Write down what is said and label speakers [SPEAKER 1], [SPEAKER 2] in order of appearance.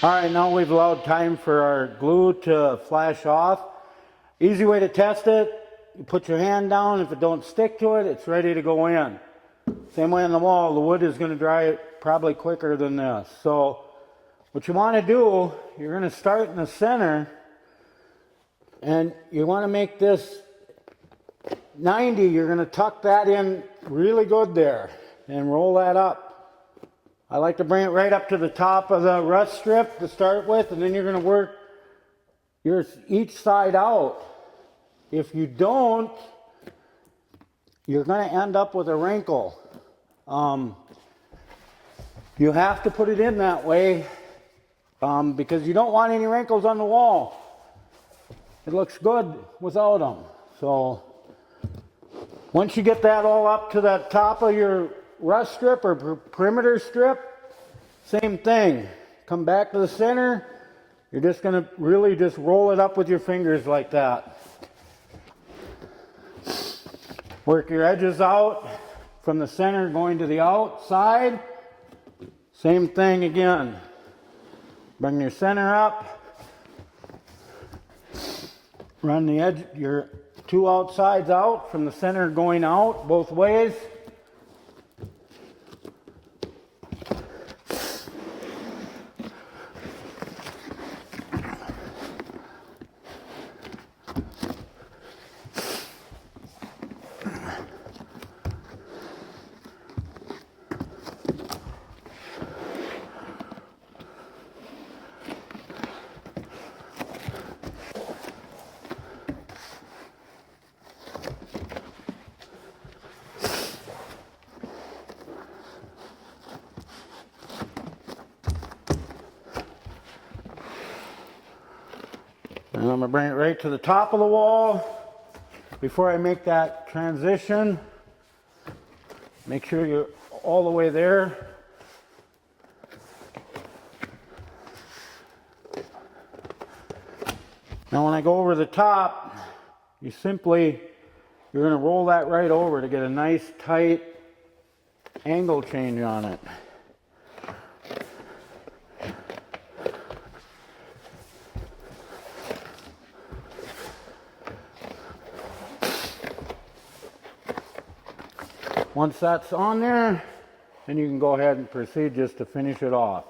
[SPEAKER 1] All right, now we've allowed time for our glue to flash off. Easy way to test it, you put your hand down. If it don't stick to it, it's ready to go in. Same way on the wall, the wood is going to dry probably quicker than this. So what you want to do, you're going to start in the center, and you want to make this 90. You're going to tuck that in really good there and roll that up. I like to bring it right up to the top of the RUSS strip to start with, and then you're going to work each side out. If you don't, you're going to end up with a wrinkle. You have to put it in that way because you don't want any wrinkles on the wall. It looks good without them. So once you get that all up to the top of your RUSS strip or perimeter strip, same thing. Come back to the center. You're just going to really just roll it up with your fingers like that. Work your edges out from the center going to the outside. Same thing again. Bring your center up. Run the edge, your two outsides out from the center going out both ways. And I'm going to bring it right to the top of the wall. Before I make that transition, make sure you're all the way there. Now when I go over the top, you're going to roll that right over to get a nice tight angle change on it. Once that's on there, then you can go ahead and proceed just to finish it off.